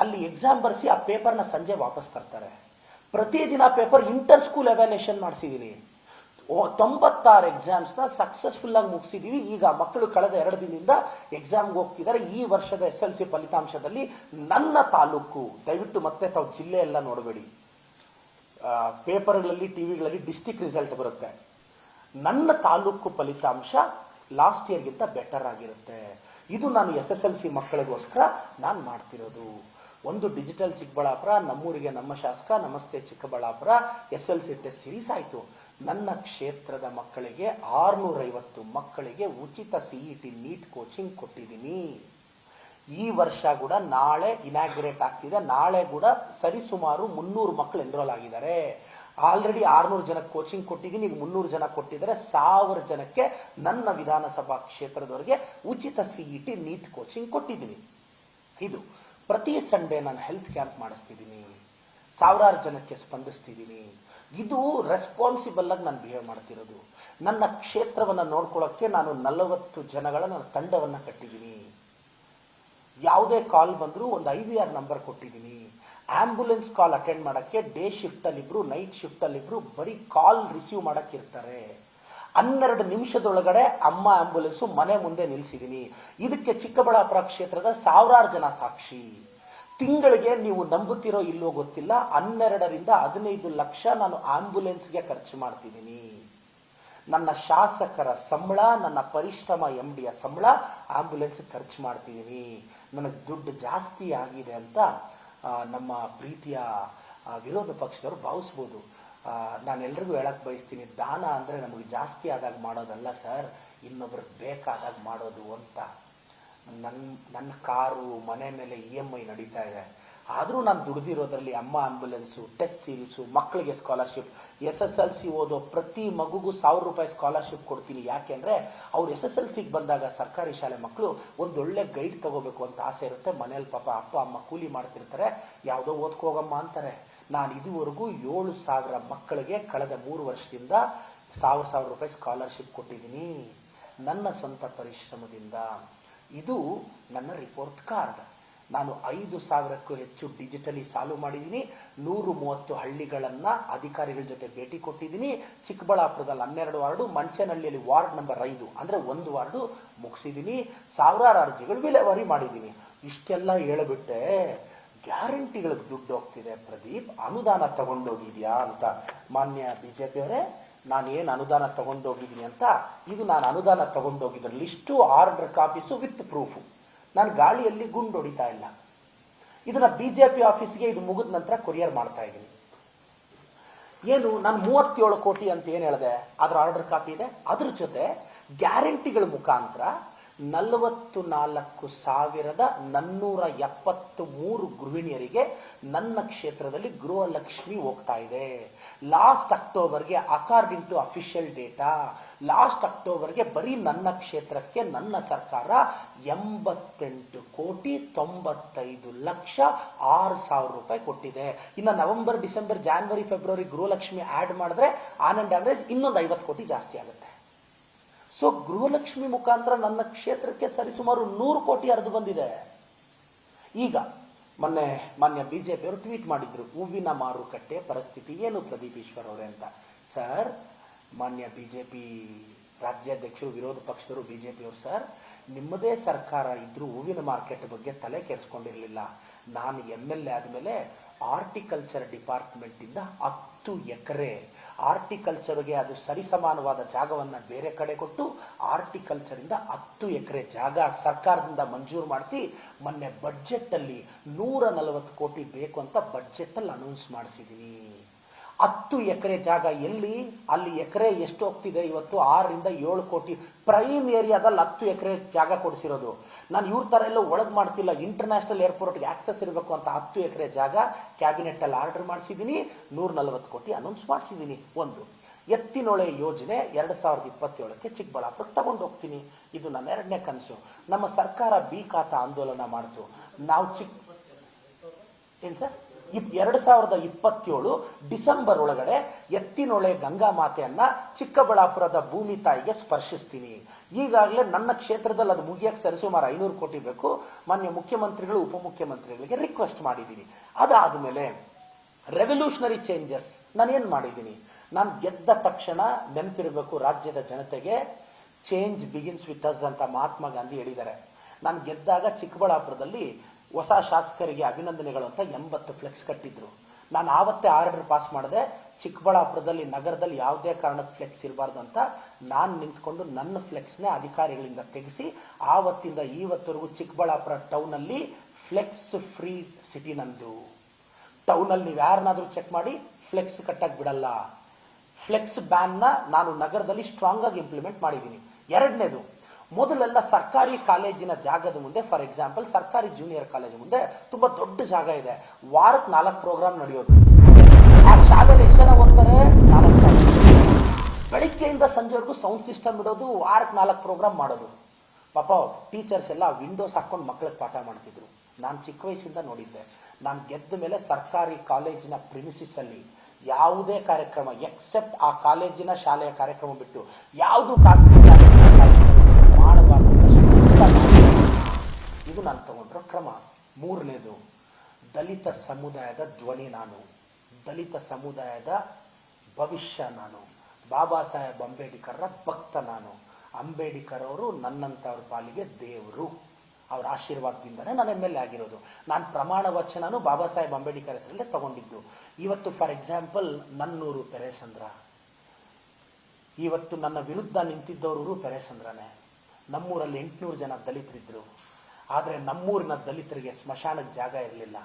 ಅಲ್ಲಿ ಎಕ್ಸಾಮ್ ಬರ್ಸಿ ಆ ಪೇಪರ್ನ ಸಂಜೆ ವಾಪಸ್ ತರ್ತಾರೆ. ಪ್ರತಿದಿನ ಪೇಪರ್ ಇಂಟರ್ ಸ್ಕೂಲ್ ಎವ್ಯಾಲ್ಯೂಯೇಷನ್ ಮಾಡಿಸಿದೀನಿ. 96 ಎಕ್ಸಾಮ್ಸ್ನ ಸಕ್ಸಸ್ಫುಲ್ ಆಗಿ ಮುಗಿಸಿದೀವಿ. ಈಗ ಮಕ್ಕಳು ಕಳೆದ 2 ದಿನದಿಂದ ಎಕ್ಸಾಮ್ಗೆ ಹೋಗ್ತಿದ್ದಾರೆ. ಈ ವರ್ಷದ SLC ಫಲಿತಾಂಶದಲ್ಲಿ ನನ್ನ ತಾಲೂಕು, ದಯವಿಟ್ಟು ಮತ್ತೆ ತಾವು ಜಿಲ್ಲೆ ಎಲ್ಲ ನೋಡಬೇಡಿ, ಪೇಪರ್ಗಳಲ್ಲಿ ಟಿವಿಗಳಲ್ಲಿ ಡಿಸ್ಟಿಕ್ ರಿಸಲ್ಟ್ ಬರುತ್ತೆ. ನನ್ನ ತಾಲೂಕು ಫಲಿತಾಂಶ ಲಾಸ್ಟ್ ಇಯರ್ಗಿಂತ ಬೆಟರ್ ಆಗಿರುತ್ತೆ. ಇದು ನಾನು SSLC ಮಕ್ಕಳಿಗೋಸ್ಕರ ನಾನು ಮಾಡ್ತಿರೋದು. ಒಂದು ಡಿಜಿಟಲ್ ಚಿಕ್ಕಬಳ್ಳಾಪುರ, ನಮ್ಮೂರಿಗೆ ನಮ್ಮ ಶಾಸಕ, ನಮಸ್ತೆ ಚಿಕ್ಕಬಳ್ಳಾಪುರ, SLC ಟೆಸ್ಟ್ ಸೀರೀಸ್ ಆಯ್ತು. ನನ್ನ ಕ್ಷೇತ್ರದ ಮಕ್ಕಳಿಗೆ 650 ಮಕ್ಕಳಿಗೆ ಉಚಿತ CET ನೀಟ್ ಕೋಚಿಂಗ್ ಕೊಟ್ಟಿದ್ದೀನಿ. ಈ ವರ್ಷ ಕೂಡ ನಾಳೆ ಇನಾಗ್ರೇಟ್ ಆಗ್ತಿದೆ. ನಾಳೆ ಕೂಡ ಸರಿಸುಮಾರು 300 ಮಕ್ಕಳು ಎನ್ರೋಲ್ ಆಗಿದ್ದಾರೆ. ಆಲ್ರೆಡಿ 600 ಜನಕ್ಕೆ ಕೋಚಿಂಗ್ ಕೊಟ್ಟಿದ್ದೀನಿ, ಈಗ 300 ಜನ ಕೊಟ್ಟಿದ್ದಾರೆ. 1000 ಜನಕ್ಕೆ ನನ್ನ ವಿಧಾನಸಭಾ ಕ್ಷೇತ್ರದವರಿಗೆ ಉಚಿತ CET ನೀಟ್ ಕೋಚಿಂಗ್ ಕೊಟ್ಟಿದ್ದೀನಿ. ಇದು ಪ್ರತಿ ಸಂಡೇ ನಾನು ಹೆಲ್ತ್ ಕ್ಯಾಂಪ್ ಮಾಡಿಸ್ತಿದ್ದೀನಿ, 1000 ಜನಕ್ಕೆ ಸ್ಪಂದಿಸ್ತಿದ್ದೀನಿ. ಇದು ರೆಸ್ಪಾನ್ಸಿಬಲ್ ಆಗಿ ನಾನು ಬಿಹೇವ್ ಮಾಡ್ತಿರೋದು. ನನ್ನ ಕ್ಷೇತ್ರವನ್ನು ನೋಡ್ಕೊಳ್ಳೋಕ್ಕೆ ನಾನು 40 ಜನಗಳ ನನ್ನ ತಂಡವನ್ನು ಕಟ್ಟಿದ್ದೀನಿ. ಯಾವುದೇ ಕಾಲ್ ಬಂದರೂ ಒಂದು IVR ನಂಬರ್ ಕೊಟ್ಟಿದ್ದೀನಿ. ಆಂಬ್ಯುಲೆನ್ಸ್ ಕಾಲ್ ಅಟೆಂಡ್ ಮಾಡೋಕ್ಕೆ ಡೇ ಶಿಫ್ಟಲ್ಲಿ ಇಬ್ರು, ನೈಟ್ ಶಿಫ್ಟಲ್ಲಿ ಇಬ್ರು ಬರೀ ಕಾಲ್ ರಿಸೀವ್ ಮಾಡೋಕ್ಕಿರ್ತಾರೆ. 12 ನಿಮಿಷದೊಳಗಡೆ ಅಮ್ಮ ಆಂಬ್ಯುಲೆನ್ಸು ಮನೆ ಮುಂದೆ ನಿಲ್ಲಿಸಿದ್ದೀನಿ. ಇದಕ್ಕೆ ಚಿಕ್ಕಬಳ್ಳಾಪುರ ಕ್ಷೇತ್ರದ 1000 ಜನ ಸಾಕ್ಷಿ. ತಿಂಗಳಿಗೆ ನೀವು ನಂಬುತ್ತಿರೋ ಇಲ್ಲೋ ಗೊತ್ತಿಲ್ಲ, 12ರಿಂದ 15 ಲಕ್ಷ ನಾನು ಆಂಬ್ಯುಲೆನ್ಸ್ಗೆ ಖರ್ಚು ಮಾಡ್ತಿದ್ದೀನಿ. ನನ್ನ ಶಾಸಕರ ಸಂಬಳ, ನನ್ನ ಪರಿಶ್ರಮ MDಯ ಸಂಬಳ ಆಂಬ್ಯುಲೆನ್ಸ್ ಖರ್ಚು ಮಾಡ್ತಿದ್ದೀನಿ. ನನಗೆ ದುಡ್ಡು ಜಾಸ್ತಿ ಆಗಿದೆ ಅಂತ ನಮ್ಮ ಪ್ರೀತಿಯ ವಿರೋಧ ಪಕ್ಷದವರು ಭಾವಿಸ್ಬೋದು. ನಾನೆಲ್ರಿಗೂ ಹೇಳಕ್ ಬಯಸ್ತೀನಿ, ದಾನ ಅಂದರೆ ನಮಗೆ ಜಾಸ್ತಿ ಆದಾಗ ಮಾಡೋದಲ್ಲ ಸರ್, ಇನ್ನೊಬ್ರಿಗೆ ಬೇಕಾದಾಗ ಮಾಡೋದು ಅಂತ. ನನ್ನ ಕಾರು ಮನೆ ಮೇಲೆ EMI ನಡೀತಾ ಇದೆ, ಆದರೂ ನಾನು ದುಡ್ದಿರೋದ್ರಲ್ಲಿ ಅಮ್ಮ ಆಂಬ್ಯುಲೆನ್ಸು, ಟೆಸ್ಟ್ ಸೀರೀಸು, ಮಕ್ಕಳಿಗೆ ಸ್ಕಾಲರ್ಶಿಪ್, SSLC ಓದೋ ಪ್ರತಿ ಮಗುಗೂ 1000 ರೂಪಾಯಿ ಸ್ಕಾಲರ್ಶಿಪ್ ಕೊಡ್ತೀನಿ. ಯಾಕೆಂದ್ರೆ ಅವ್ರು SSLCಗೆ ಬಂದಾಗ ಸರ್ಕಾರಿ ಶಾಲೆ ಮಕ್ಕಳು ಒಂದೊಳ್ಳೆ ಗೈಡ್ ತಗೋಬೇಕು ಅಂತ ಆಸೆ ಇರುತ್ತೆ. ಮನೇಲಿ ಪಾಪ ಅಪ್ಪ ಅಮ್ಮ ಕೂಲಿ ಮಾಡ್ತಿರ್ತಾರೆ, ಯಾವುದೋ ಓದ್ಕೋಗಮ್ಮ ಅಂತಾರೆ. ನಾನು ಇದುವರೆಗೂ 7,000 ಮಕ್ಕಳಿಗೆ ಕಳೆದ 3 ವರ್ಷದಿಂದ 1000 ರೂಪಾಯಿ ಸ್ಕಾಲರ್ಶಿಪ್ ಕೊಟ್ಟಿದ್ದೀನಿ ನನ್ನ ಸ್ವಂತ ಪರಿಶ್ರಮದಿಂದ. ಇದು ನನ್ನ ರಿಪೋರ್ಟ್ ಕಾರ್ಡ್. ನಾನು 5,000ಕ್ಕೂ ಹೆಚ್ಚು ಡಿಜಿಟಲಿ ಸಾಲ್ವ್ ಮಾಡಿದ್ದೀನಿ. 130 ಹಳ್ಳಿಗಳನ್ನ ಅಧಿಕಾರಿಗಳ ಜೊತೆ ಭೇಟಿ ಕೊಟ್ಟಿದ್ದೀನಿ. ಚಿಕ್ಕಬಳ್ಳಾಪುರದಲ್ಲಿ 12 ವಾರ್ಡು, ಮಂಚೇನಹಳ್ಳಿಯಲ್ಲಿ ವಾರ್ಡ್ ನಂಬರ್ 5 ಅಂದ್ರೆ 1 ವಾರ್ಡು ಮುಗಿಸಿದ್ದೀನಿ. 1000 ಅರ್ಜಿಗಳು ವಿಲೇವಾರಿ ಮಾಡಿದ್ದೀನಿ. ಇಷ್ಟೆಲ್ಲ ಹೇಳ್ಬಿಟ್ಟೆ ಗ್ಯಾರಂಟಿಗಳಿಗೆ ದುಡ್ಡು ಹೋಗ್ತಿದೆ ಪ್ರದೀಪ್, ಅನುದಾನ ತಗೊಂಡೋಗಿದ್ಯಾ ಅಂತ. ಮಾನ್ಯ BJP ಅವರೇ, ನಾನು ಏನು ಅನುದಾನ ತಗೊಂಡೋಗಿದ್ದೀನಿ ಅಂತ, ಇದು ನಾನು ಅನುದಾನ ತಗೊಂಡೋಗಿದ್ರ list, order copies with proof. ನಾನು ಗಾಳಿಯಲ್ಲಿ ಗುಂಡು ಹೊಡಿತಾ ಇಲ್ಲ. ಇದನ್ನ BJP ಆಫೀಸ್ಗೆ ಇದು ಮುಗಿದ ನಂತರ ಕೊರಿಯರ್ ಮಾಡ್ತಾ ಇದ್ದೀನಿ. ಏನು ನಾನು 37 ಕೋಟಿ ಅಂತ ಏನು ಹೇಳಿದೆ, ಅದರ ಆರ್ಡರ್ ಕಾಪಿ ಇದೆ. ಅದ್ರ ಜೊತೆ ಗ್ಯಾರಂಟಿಗಳ ಮುಖಾಂತರ 44,473 ಗೃಹಿಣಿಯರಿಗೆ ನನ್ನ ಕ್ಷೇತ್ರದಲ್ಲಿ ಗೃಹಲಕ್ಷ್ಮಿ ಹೋಗ್ತಾ ಇದೆ. ಲಾಸ್ಟ್ ಅಕ್ಟೋಬರ್ಗೆ, according to official data, last ಅಕ್ಟೋಬರ್ಗೆ ಬರೀ ನನ್ನ ಕ್ಷೇತ್ರಕ್ಕೆ ನನ್ನ ಸರ್ಕಾರ 88,95,06,000 ರೂಪಾಯಿ ಕೊಟ್ಟಿದೆ. ಇನ್ನು November, December, January, February Gruhalakshmi add ಮಾಡಿದ್ರೆ ಆನ್ ಅಂಡ್ ಆವರೇಜ್ ಇನ್ನೊಂದು 50 ಕೋಟಿ ಜಾಸ್ತಿ ಆಗುತ್ತೆ. ಸೊ ಗೃಹಲಕ್ಷ್ಮಿ ಮುಖಾಂತರ ನನ್ನ ಕ್ಷೇತ್ರಕ್ಕೆ ಸರಿಸುಮಾರು 100 ಕೋಟಿ ಹರಿದು ಬಂದಿದೆ. ಈಗ ಮೊನ್ನೆ ಮಾನ್ಯ BJP ಅವರು ಟ್ವೀಟ್ ಮಾಡಿದ್ರು, ಹೂವಿನ ಮಾರುಕಟ್ಟೆ ಪರಿಸ್ಥಿತಿ ಏನು ಪ್ರದೀಪ್ ಈಶ್ವರ್ ಅವರೇ ಅಂತ. ಸರ್, ಮಾನ್ಯ BJP ರಾಜ್ಯಾಧ್ಯಕ್ಷರು, ವಿರೋಧ ಪಕ್ಷದವರು BJP ಅವರು, ಸರ್ ನಿಮ್ಮದೇ ಸರ್ಕಾರ ಇದ್ರೂ ಹೂವಿನ ಮಾರ್ಕೆಟ್ ಬಗ್ಗೆ ತಲೆ ಕೆಡಿಸ್ಕೊಂಡಿರ್ಲಿಲ್ಲ. ನಾನು MLA ಆದಮೇಲೆ ಆರ್ಟಿಕಲ್ಚರ್ ಡಿಪಾರ್ಟ್ಮೆಂಟ್ ಇಂದ 10 ಎಕರೆ ಆರ್ಟಿಕಲ್ಚರ್ಗೆ ಅದು ಸರಿಸಮಾನವಾದ ಜಾಗವನ್ನು ಬೇರೆ ಕಡೆ ಕೊಟ್ಟು ಆರ್ಟಿಕಲ್ಚರ್ ಇಂದ 10 ಎಕರೆ ಜಾಗ ಸರ್ಕಾರದಿಂದ ಮಂಜೂರು ಮಾಡಿಸಿ ಮೊನ್ನೆ ಬಡ್ಜೆಟ್ ಅಲ್ಲಿ 140 ಕೋಟಿ ಬೇಕು ಅಂತ ಬಡ್ಜೆಟ್ ಅಲ್ಲಿ ಅನೌನ್ಸ್ ಮಾಡಿಸಿದೀನಿ. 10 ಎಕರೆ ಜಾಗ ಎಲ್ಲಿ, ಅಲ್ಲಿ ಎಕರೆ ಎಷ್ಟು ಹೋಗ್ತಿದೆ ಇವತ್ತು? 6ರಿಂದ 7 ಕೋಟಿ. ಪ್ರೈಮ್ ಏರಿಯಾದಲ್ಲಿ 10 ಎಕರೆ ಜಾಗ ಕೊಡಿಸಿರೋದು. ನಾನು ಇವ್ರ ತರ ಎಲ್ಲ ಒಳಗ್ ಮಾಡ್ತಿಲ್ಲ. ಇಂಟರ್ನ್ಯಾಷನಲ್ ಏರ್ಪೋರ್ಟ್ಗೆ ಆಕ್ಸೆಸ್ ಇರಬೇಕು ಅಂತ 10 ಎಕರೆ ಜಾಗ ಕ್ಯಾಬಿನೆಟ್ ಅಲ್ಲಿ ಆರ್ಡರ್ ಮಾಡಿಸಿದೀನಿ. 140 ಕೋಟಿ ಅನೌನ್ಸ್ ಮಾಡಿಸಿದೀನಿ. ಒಂದು ಎತ್ತಿನೊಳೆ ಯೋಜನೆ 2027ಕ್ಕೆ ಚಿಕ್ಕಬಳ್ಳಾಪುರಕ್ಕೆ ತಗೊಂಡು ಹೋಗ್ತೀನಿ. ಇದು ನನ್ನ 2ನೇ ಕನಸು. ನಮ್ಮ ಸರ್ಕಾರ ಬಿ ಖಾತಾ ಆಂದೋಲನ ಮಾಡ್ತು. ನಾವು ಏನ್ ಸರ್ 2027 ಡಿಸೆಂಬರ್ ಒಳಗಡೆ ಎತ್ತಿನೊಳೆ ಗಂಗಾ ಮಾತೆಯನ್ನ ಚಿಕ್ಕಬಳ್ಳಾಪುರದ ಭೂಮಿ ತಾಯಿಗೆ ಸ್ಪರ್ಶಿಸ್ತೀನಿ. ಈಗಾಗಲೇ ನನ್ನ ಕ್ಷೇತ್ರದಲ್ಲಿ ಅದು ಮುಗಿಯಕ್ಕೆ ಸರಿಸುಮಾರು 500 ಕೋಟಿ ಬೇಕು. ಮಾನ್ಯ ಮುಖ್ಯಮಂತ್ರಿಗಳು, ಉಪಮುಖ್ಯಮಂತ್ರಿಗಳಿಗೆ ರಿಕ್ವೆಸ್ಟ್ ಮಾಡಿದ್ದೀನಿ. ಅದಾದ್ಮೇಲೆ ರೆವಲ್ಯೂಷನರಿ ಚೇಂಜಸ್ ನಾನೇನ್ ಮಾಡಿದ್ದೀನಿ? ನಾನು ಗೆದ್ದ ತಕ್ಷಣ ನೆನಪಿರಬೇಕು ರಾಜ್ಯದ ಜನತೆಗೆ, ಚೇಂಜ್ ಬಿಗಿನ್ಸ್ ವಿತ್ ಅಸ್ ಅಂತ ಮಹಾತ್ಮ ಗಾಂಧಿ ಹೇಳಿದ್ದಾರೆ. ನಾನು ಗೆದ್ದಾಗ ಚಿಕ್ಕಬಳ್ಳಾಪುರದಲ್ಲಿ ಹೊಸ ಶಾಸಕರಿಗೆ ಅಭಿನಂದನೆಗಳು ಅಂತ 80 ಫ್ಲೆಕ್ಸ್ ಕಟ್ಟಿದ್ರು. ನಾನು ಆವತ್ತೇ ಆರ್ಡರ್ ಪಾಸ್ ಮಾಡಿದೆ, ಚಿಕ್ಕಬಳ್ಳಾಪುರದಲ್ಲಿ ನಗರದಲ್ಲಿ ಯಾವುದೇ ಕಾರಣಕ್ಕೆ ಫ್ಲೆಕ್ಸ್ ಇರಬಾರ್ದು ಅಂತ. ನಾನು ನಿಂತ್ಕೊಂಡು ನನ್ನ ಫ್ಲೆಕ್ಸ್ನೇ ಅಧಿಕಾರಿಗಳಿಂದ ತೆಗೆಸಿ ಆವತ್ತಿಂದ ಇವತ್ತವರೆಗೂ ಚಿಕ್ಕಬಳ್ಳಾಪುರ ಟೌನ್ ಅಲ್ಲಿ ಫ್ಲೆಕ್ಸ್ ಫ್ರೀ ಸಿಟಿ ನಂದು. ಟೌನ್ ಅಲ್ಲಿ ನೀವು ಯಾರನ್ನಾದ್ರೂ ಚೆಕ್ ಮಾಡಿ, ಫ್ಲೆಕ್ಸ್ ಕಟ್ಟಕ್ ಬಿಡಲ್ಲ. ಫ್ಲೆಕ್ಸ್ ಬ್ಯಾನ್ ನ ನಾನು ನಗರದಲ್ಲಿ ಸ್ಟ್ರಾಂಗ್ ಆಗಿ ಇಂಪ್ಲಿಮೆಂಟ್ ಮಾಡಿದ್ದೀನಿ. ಎರಡನೇದು, ಮೊದಲೆಲ್ಲ ಸರ್ಕಾರಿ ಕಾಲೇಜಿನ ಜಾಗದ ಮುಂದೆ, ಫಾರ್ ಎಕ್ಸಾಂಪಲ್ ಸರ್ಕಾರಿ ಜೂನಿಯರ್ ಕಾಲೇಜ್ ಮುಂದೆ ತುಂಬಾ ದೊಡ್ಡ ಜಾಗ ಇದೆ, ವಾರಕ್ಕೆ 4 ಪ್ರೋಗ್ರಾಮ್ ನಡೆಯೋದು. ಆ ಶಾಲೆಯಲ್ಲಿ ಎಷ್ಟು ಜನ ಓದ್ತಾರೆ? 4 ಶಾಲೆ. ಬೆಳಿಗ್ಗೆಯಿಂದ ಸಂಜೆವರೆಗೂ ಸೌಂಡ್ ಸಿಸ್ಟಮ್ ಇಡೋದು, ವಾರಕ್ಕೆ 4 ಪ್ರೋಗ್ರಾಮ್ ಮಾಡೋದು. ಪಾಪ ಟೀಚರ್ಸ್ ಎಲ್ಲ ವಿಂಡೋಸ್ ಹಾಕೊಂಡು ಮಕ್ಕಳಿಗೆ ಪಾಠ ಮಾಡ್ತಿದ್ರು. ನಾನು ಚಿಕ್ಕ ವಯಸ್ಸಿಂದ ನೋಡಿದ್ದೆ. ನಾನು ಗೆದ್ದ ಮೇಲೆ ಸರ್ಕಾರಿ ಕಾಲೇಜಿನ ಪ್ರಿಮಿಸಿಸ್ ಅಲ್ಲಿ ಯಾವುದೇ ಕಾರ್ಯಕ್ರಮ ಎಕ್ಸೆಪ್ಟ್ ಆ ಕಾಲೇಜಿನ ಶಾಲೆಯ ಕಾರ್ಯಕ್ರಮ ಬಿಟ್ಟು ಯಾವುದು ಖಾಸಗಿ ಮಾಡಬಾರ್ದು. ಇದು ನಾನು ತಗೊಂಡ್ರ ಕ್ರಮ. 3ನೇದು, ದಲಿತ ಸಮುದಾಯದ ಧ್ವನಿ ನಾನು, ದಲಿತ ಸಮುದಾಯದ ಭವಿಷ್ಯ ನಾನು, ಬಾಬಾ ಸಾಹೇಬ್ ಅಂಬೇಡ್ಕರ್ರ ಭಕ್ತ ನಾನು. ಅಂಬೇಡ್ಕರ್ ಅವರು ನನ್ನಂತವ್ರ ಪಾಲಿಗೆ ದೇವರು. ಅವ್ರ ಆಶೀರ್ವಾದದಿಂದನೇ ನಾನು MLA ಆಗಿರೋದು. ನಾನು ಪ್ರಮಾಣ ವಚನನು ಬಾಬಾ ಸಾಹೇಬ್ ಅಂಬೇಡ್ಕರ್ ಹೆಸರಲ್ಲೇ ತಗೊಂಡಿದ್ದು. ಇವತ್ತು ಫಾರ್ ಎಕ್ಸಾಂಪಲ್ ನನ್ನೂರು ಪೆರೇಸಂದ್ರ, ಇವತ್ತು ನನ್ನ ವಿರುದ್ಧ ನಿಂತಿದ್ದವರು ಪೆರೇಸಂದ್ರನೇ. ನಮ್ಮೂರಲ್ಲಿ 800 ಜನ ದಲಿತರಿದ್ರು. ಆದರೆ ನಮ್ಮೂರಿನ ದಲಿತರಿಗೆ ಸ್ಮಶಾನಕ್ಕೆ ಜಾಗ ಇರಲಿಲ್ಲ.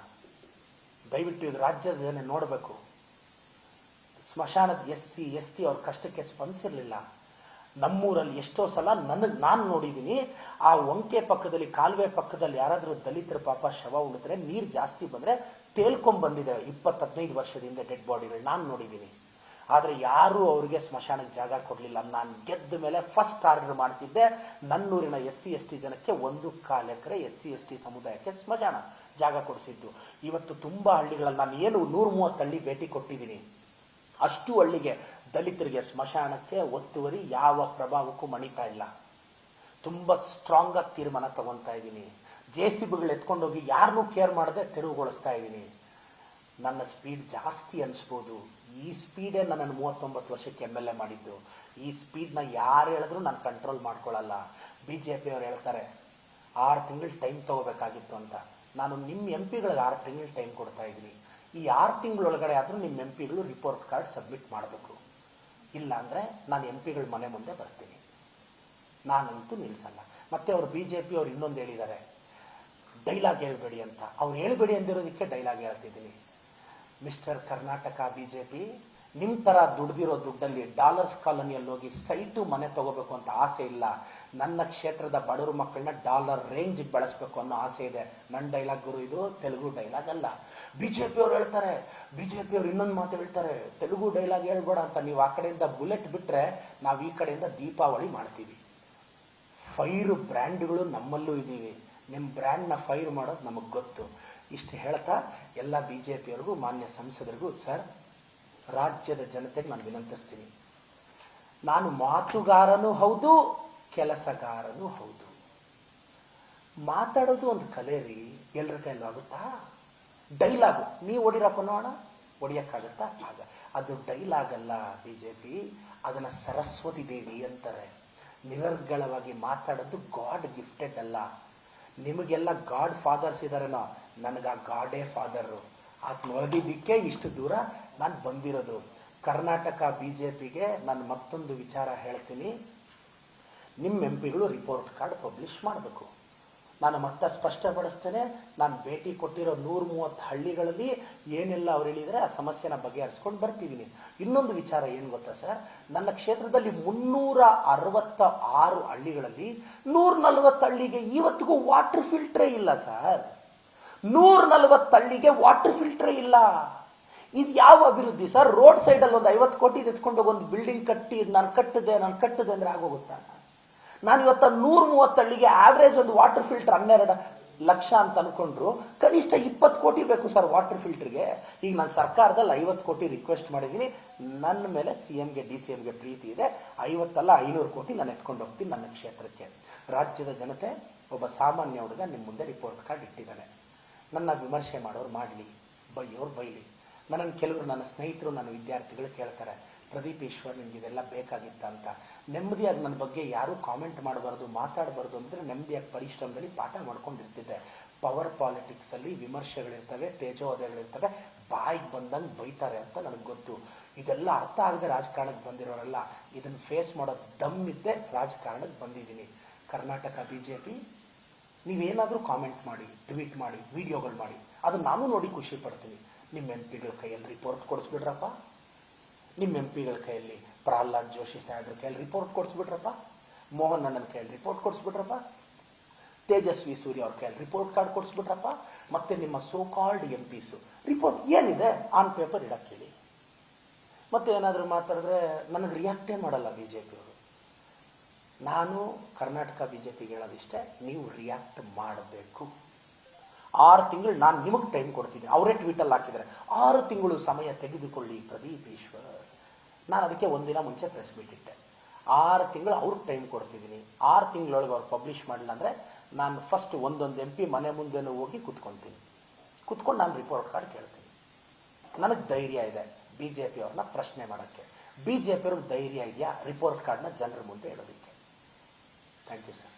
ದಯವಿಟ್ಟು ಇದು ರಾಜ್ಯದ ಜನ ನೋಡಬೇಕು. ಸ್ಮಶಾನದ SC ST ಅವ್ರ ಕಷ್ಟಕ್ಕೆ ಸ್ಪಂದಿಸಿರ್ಲಿಲ್ಲ. ನಮ್ಮೂರಲ್ಲಿ ಎಷ್ಟೋ ಸಲ ನಾನು ನೋಡಿದ್ದೀನಿ, ಆ ಒಂಕೆ ಪಕ್ಕದಲ್ಲಿ, ಕಾಲುವೆ ಪಕ್ಕದಲ್ಲಿ ಯಾರಾದ್ರೂ ದಲಿತರ ಪಾಪ ಶವ ಉಳಿದ್ರೆ ನೀರು ಜಾಸ್ತಿ ಬಂದ್ರೆ ತೇಲ್ಕೊಂಡ್ ಬಂದಿದೆ 20-15 ವರ್ಷದಿಂದ ಡೆಡ್ ಬಾಡಿಗಳು ನಾನು ನೋಡಿದ್ದೀನಿ. ಆದ್ರೆ ಯಾರು ಅವ್ರಿಗೆ ಸ್ಮಶಾನಕ್ಕೆ ಜಾಗ ಕೊಡ್ಲಿಲ್ಲ. ನಾನು ಗೆದ್ದ ಮೇಲೆ ಫಸ್ಟ್ ಆರ್ಡರ್ ಮಾಡ್ತಿದ್ದೆ, ನನ್ನೂರಿನ SC ST ಜನಕ್ಕೆ 1.25 ಎಕರೆ SC ST ಸಮುದಾಯಕ್ಕೆ ಸ್ಮಶಾನ ಜಾಗ ಕೊಡಿಸಿದ್ದು. ಇವತ್ತು ತುಂಬಾ ಹಳ್ಳಿಗಳಲ್ಲಿ ನಾನು ಏನು 130 ಹಳ್ಳಿ ಭೇಟಿ ಕೊಟ್ಟಿದ್ದೀನಿ. ಅಷ್ಟು ಹಳ್ಳಿಗೆ ದಲಿತರಿಗೆ ಸ್ಮಶಾನಕ್ಕೆ ಒತ್ತುವರಿ ಯಾವ ಪ್ರಭಾವಕ್ಕೂ ಮಣಿತಾ ಇಲ್ಲ. ತುಂಬಾ ಸ್ಟ್ರಾಂಗ್ ಆಗಿ ತೀರ್ಮಾನ ತಗೊಂತಾ ಇದ್ದೀನಿ. JCBಗಳು ಎತ್ಕೊಂಡೋಗಿ ಯಾರನ್ನೂ ಕೇರ್ ಮಾಡದೆ ತೆರವುಗೊಳಿಸ್ತಾ ಇದ್ದೀನಿ. ನನ್ನ ಸ್ಪೀಡ್ ಜಾಸ್ತಿ ಅನ್ಸ್ಬೋದು. ಈ ಸ್ಪೀಡೇ ನನ್ನನ್ನು 39 ವರ್ಷಕ್ಕೆ MLA ಮಾಡಿದ್ದು. ಈ ಸ್ಪೀಡ್ನ ಯಾರು ಹೇಳಿದ್ರು ನಾನು ಕಂಟ್ರೋಲ್ ಮಾಡ್ಕೊಳ್ಳಲ್ಲ. BJP ಅವ್ರು ಹೇಳ್ತಾರೆ 6 ತಿಂಗಳು ಟೈಮ್ ತಗೋಬೇಕಾಗಿತ್ತು ಅಂತ. ನಾನು ನಿಮ್ಮ MPಗಳಿಗೆ 6 ತಿಂಗಳು ಟೈಮ್ ಕೊಡ್ತಾ ಇದ್ದೀನಿ. ಈ 6 ತಿಂಗಳೊಳಗಡೆ ಆದ್ರೂ ನಿಮ್ಮ MPಗಳು ರಿಪೋರ್ಟ್ ಕಾರ್ಡ್ ಸಬ್ಮಿಟ್ ಮಾಡಬೇಕು. ಇಲ್ಲ ಅಂದ್ರೆ ನಾನು MPಗಳ ಮನೆ ಮುಂದೆ ಬರ್ತೀನಿ. ನಾನಂತೂ ನಿಲ್ಸಲ್ಲ. ಮತ್ತೆ ಅವರು BJP ಅವ್ರು ಇನ್ನೊಂದು ಹೇಳಿದ್ದಾರೆ, ಡೈಲಾಗ್ ಹೇಳ್ಬೇಡಿ ಅಂತ. ಅವ್ರು ಹೇಳ್ಬೇಡಿ ಅಂದಿರೋದಕ್ಕೆ ಡೈಲಾಗ್ ಹೇಳ್ತಿದ್ದೀನಿ. ಮಿಸ್ಟರ್ ಕರ್ನಾಟಕ BJP, ನಿಮ್ ತರ ದುಡ್ದಿರೋ ದುಡ್ಡಲ್ಲಿ ಡಾಲರ್ಸ್ ಕಾಲೋನಿಯಲ್ಲಿ ಹೋಗಿ ಸೈಟು ಮನೆ ತಗೋಬೇಕು ಅಂತ ಆಸೆ ಇಲ್ಲ. ನನ್ನ ಕ್ಷೇತ್ರದ ಬಡವರು ಮಕ್ಕಳನ್ನ ಡಾಲರ್ ರೇಂಜ್ ಬೆಳೆಸ್ಬೇಕು ಅನ್ನೋ ಆಸೆ ಇದೆ. ನನ್ನ ಡೈಲಾಗ್ ಗುರು, ಇದು ತೆಲುಗು ಡೈಲಾಗ್ ಅಲ್ಲ. BJP ಅವ್ರು ಹೇಳ್ತಾರೆ, BJP ಅವ್ರು ಇನ್ನೊಂದು ಮಾತು ಹೇಳ್ತಾರೆ, ತೆಲುಗು ಡೈಲಾಗ್ ಹೇಳ್ಬೇಡ ಅಂತ. ನೀವು ಆ ಕಡೆಯಿಂದ ಬುಲೆಟ್ ಬಿಟ್ರೆ ನಾವು ಈ ಕಡೆಯಿಂದ ದೀಪಾವಳಿ ಮಾಡ್ತೀವಿ. ಫೈರ್ ಬ್ರ್ಯಾಂಡ್ಗಳು ನಮ್ಮಲ್ಲೂ ಇದೀವಿ. ನಿಮ್ಮ ಬ್ರ್ಯಾಂಡ್ನ ಫೈರ್ ಮಾಡೋದು ನಮಗೆ ಗೊತ್ತು. ಇಷ್ಟು ಹೇಳ್ತಾ ಎಲ್ಲ BJP ಅವ್ರಿಗೂ, ಮಾನ್ಯ ಸಂಸದರಿಗೂ, ಸರ್, ರಾಜ್ಯದ ಜನತೆಗೆ ನಾನು ವಿನಂತಿಸ್ತೀನಿ, ನಾನು ಮಾತುಗಾರನೂ ಹೌದು, ಕೆಲಸಗಾರನೂ ಹೌದು. ಮಾತಾಡೋದು ಒಂದು ಕಲೆ ರೀ, ಎಲ್ಲರ ಕೈಲೂ ಆಗುತ್ತಾ? ಡೈಲಾಗು ನೀವು ಹೊಡಿರಪ್ಪ ನೋಡ, ಹೊಡಿಯಕ್ಕಾಗತ್ತಾ? ಆಗ ಅದು ಡೈಲಾಗ್ ಅಲ್ಲ BJP, ಅದನ್ನ ಸರಸ್ವತಿ ದೇವಿ ಅಂತಾರೆ. ನಿರರ್ಗಳವಾಗಿ ಮಾತಾಡೋದು ಗಾಡ್ ಗಿಫ್ಟೆಡ್ ಅಲ್ಲ. ನಿಮಗೆಲ್ಲ ಗಾಡ್ ಫಾದರ್ಸ್ ಇದಾರೇನೋ, ನನಗ ಗಾಡೇ ಫಾದರ್. ಆತನ ಒಳಗಿದ್ದಕ್ಕೆ ಇಷ್ಟು ದೂರ ನಾನು ಬಂದಿರೋದು. ಕರ್ನಾಟಕ BJPಗೆ ನಾನು ಮತ್ತೊಂದು ವಿಚಾರ ಹೇಳ್ತೀನಿ, ನಿಮ್ಮ MPಗಳು ರಿಪೋರ್ಟ್ ಕಾರ್ಡ್ ಪಬ್ಲಿಷ್ ಮಾಡಬೇಕು. ನಾನು ಮತ್ತೆ ಸ್ಪಷ್ಟಪಡಿಸ್ತೇನೆ, ನಾನು ಭೇಟಿ ಕೊಟ್ಟಿರೋ 130 ಹಳ್ಳಿಗಳಲ್ಲಿ ಏನೆಲ್ಲ ಅವ್ರು ಹೇಳಿದರೆ ಆ ಸಮಸ್ಯೆನ ಬಗೆಹರಿಸ್ಕೊಂಡು ಬರ್ತಿದ್ದೀನಿ. ಇನ್ನೊಂದು ವಿಚಾರ ಏನು ಗೊತ್ತಾ ಸರ್, ನನ್ನ ಕ್ಷೇತ್ರದಲ್ಲಿ 366 ಹಳ್ಳಿಗಳಲ್ಲಿ 140 ಹಳ್ಳಿಗೆ ಇವತ್ತಿಗೂ ವಾಟರ್ ಫಿಲ್ಟ್ರೇ ಇಲ್ಲ ಸರ್. 140 ಹಳ್ಳಿಗೆ ವಾಟರ್ ಫಿಲ್ಟ್ರೇ ಇಲ್ಲ. ಇದು ಯಾವ ಅಭಿವೃದ್ಧಿ ಸರ್? ರೋಡ್ ಸೈಡ್ ಅಲ್ಲಿ ಒಂದು 50 ಕೋಟಿ ಎತ್ಕೊಂಡು ಒಂದು ಬಿಲ್ಡಿಂಗ್ ಕಟ್ಟಿ ನಾನು ಕಟ್ಟಿದೆ ಅಂದ್ರೆ ಆಗೋಗುತ್ತಾ? ನಾನು ಇವತ್ತ 130 ಹಳ್ಳಿಗೆ ಆವ್ರೇಜ್ ಒಂದು ವಾಟರ್ ಫಿಲ್ಟರ್ 12 ಲಕ್ಷ ಅಂತ ಅನ್ಕೊಂಡ್ರು, ಕನಿಷ್ಠ 20 ಕೋಟಿ ಬೇಕು ಸರ್ ವಾಟರ್ ಫಿಲ್ಟರ್ಗೆ. ಈಗ ನಾನು ಸರ್ಕಾರದಲ್ಲಿ 50 ಕೋಟಿ ರಿಕ್ವೆಸ್ಟ್ ಮಾಡಿದ್ದೀನಿ. ನನ್ನ ಮೇಲೆ CMಗೆ DCMಗೆ ಪ್ರೀತಿ ಇದೆ. 50 ಅಲ್ಲ 500 ಕೋಟಿ ನಾನು ಎತ್ಕೊಂಡು ಹೋಗ್ತೀನಿ ನನ್ನ ಕ್ಷೇತ್ರಕ್ಕೆ. ರಾಜ್ಯದ ಜನತೆ, ಒಬ್ಬ ಸಾಮಾನ್ಯ ಹುಡುಗ ನಿಮ್ಮ ಮುಂದೆ ರಿಪೋರ್ಟ್ ಕಾರ್ಡ್ ಇಟ್ಟಿದ್ದಾನೆ. ನನ್ನ ವಿಮರ್ಶೆ ಮಾಡೋರು ಮಾಡಲಿ, ಬೈಯೋರು ಬೈಲಿ. ಕೆಲವರು ನನ್ನ ಸ್ನೇಹಿತರು, ನನ್ನ ವಿದ್ಯಾರ್ಥಿಗಳು ಕೇಳ್ತಾರೆ, ಪ್ರದೀಪ್ ಈಶ್ವರ್ ನಿಮ್ಗೆ ಇದೆಲ್ಲ ಬೇಕಾಗಿತ್ತ ಅಂತ. ನೆಮ್ಮದಿಯಾಗಿ ನನ್ನ ಬಗ್ಗೆ ಯಾರೂ ಕಾಮೆಂಟ್ ಮಾಡಬಾರ್ದು, ಮಾತಾಡಬಾರ್ದು ಅಂದರೆ ನೆಮ್ಮದಿಯಾಗಿ ಪರಿಶ್ರಮದಲ್ಲಿ ಪಾಠ ಮಾಡ್ಕೊಂಡಿರ್ತಿದ್ದೆ. ಪವರ್ ಪಾಲಿಟಿಕ್ಸ್ ಅಲ್ಲಿ ವಿಮರ್ಶೆಗಳಿರ್ತವೆ, ತೇಜೋವಧೆಗಳಿರ್ತವೆ, ಬಾಯಿಗೆ ಬಂದಂಗೆ ಬೈತಾರೆ ಅಂತ ನನಗೆ ಗೊತ್ತು. ಇದೆಲ್ಲ ಅರ್ಥ ಆಗದೆ ರಾಜಕಾರಣಕ್ಕೆ ಬಂದಿರೋರಲ್ಲ. ಇದನ್ನು ಫೇಸ್ ಮಾಡೋ ದಮ್ ಇದ್ದೆ ರಾಜಕಾರಣಕ್ಕೆ ಬಂದಿದ್ದೀನಿ. ಕರ್ನಾಟಕ BJP, ನೀವೇನಾದರೂ ಕಾಮೆಂಟ್ ಮಾಡಿ, ಟ್ವೀಟ್ ಮಾಡಿ, ವಿಡಿಯೋಗಳು ಮಾಡಿ, ಅದು ನಾನು ನೋಡಿ ಖುಷಿ ಪಡ್ತೀನಿ. ನಿಮ್ಮ MPಗಳ ಕೈಯಲ್ಲಿ ರಿಪೋರ್ಟ್ ಕೊಡಿಸ್ಬಿಡ್ರಪ್ಪ. ನಿಮ್ಮ MPಗಳ ಕೈಯಲ್ಲಿ ಪ್ರಹ್ಲಾದ್ ಜೋಶಿ ಸಾಹೇಬ್ರ ಕೈಯಲ್ಲಿ ರಿಪೋರ್ಟ್ ಕೊಡಿಸ್ಬಿಟ್ರಪ್ಪ. ಮೋಹನ್ ನನ್ನ ಕೈಯಲ್ಲಿ ರಿಪೋರ್ಟ್ ಕೊಡಿಸ್ಬಿಟ್ರಪ್ಪ, ತೇಜಸ್ವಿ ಸೂರ್ಯ ಅವ್ರ ಕೈಯಲ್ಲಿ ರಿಪೋರ್ಟ್ ಕಾರ್ಡ್ ಕೊಡಿಸ್ಬಿಟ್ರಪ್ಪ, ಮತ್ತೆ ನಿಮ್ಮ ಸೋ ಕಾಲ್ಡ್ MP ರಿಪೋರ್ಟ್ ಏನಿದೆ ಆನ್ ಪೇಪರ್ ಇಡಕ್ಕೆ ಹೇಳಿ. ಮತ್ತೆ ಏನಾದರೂ ಮಾತಾಡಿದ್ರೆ ನನಗೆ ರಿಯಾಕ್ಟೇ ಮಾಡಲ್ಲ BJP ಅವರು. ನಾನು ಕರ್ನಾಟಕ BJPಗೆ ಹೇಳೋದಿಷ್ಟೇ, ನೀವು ರಿಯಾಕ್ಟ್ ಮಾಡಬೇಕು. 6 ತಿಂಗಳು ನಾನು ನಿಮಗೆ ಟೈಮ್ ಕೊಡ್ತೀನಿ. ಅವರೇ ಟ್ವೀಟಲ್ಲಿ ಹಾಕಿದರೆ 6 ತಿಂಗಳು ಸಮಯ ತೆಗೆದುಕೊಳ್ಳಿ ಪ್ರದೀಪ್ ಈಶ್ವರ್. ನಾನು ಅದಕ್ಕೆ ಒಂದಿನ ಮುಂಚೆ ಪ್ರೆಸ್ ಮೀಟ್ ಇಟ್ಟೆ. 6 ತಿಂಗಳು ಅವ್ರಿಗೆ ಟೈಮ್ ಕೊಡ್ತಿದ್ದೀನಿ. 6 ತಿಂಗಳೊಳಗೆ ಅವ್ರು ಪಬ್ಲಿಷ್ ಮಾಡಿಲ್ಲ ಅಂದರೆ ನಾನು ಫಸ್ಟ್ ಒಂದೊಂದು MP ಮನೆ ಮುಂದೆನೂ ಹೋಗಿ ಕುತ್ಕೊತೀನಿ. ಕುತ್ಕೊಂಡು ನಾನು ರಿಪೋರ್ಟ್ ಕಾರ್ಡ್ ಕೇಳ್ತೀನಿ. ನನಗೆ ಧೈರ್ಯ ಇದೆ BJP ಅವ್ರನ್ನ ಪ್ರಶ್ನೆ ಮಾಡೋಕ್ಕೆ. BJP ಅವ್ರಿಗೆ ಧೈರ್ಯ ಇದೆಯಾ ರಿಪೋರ್ಟ್ ಕಾರ್ಡ್ನ ಜನರ ಮುಂದೆ ಹೇಳೋದಕ್ಕೆ? Thank you sir.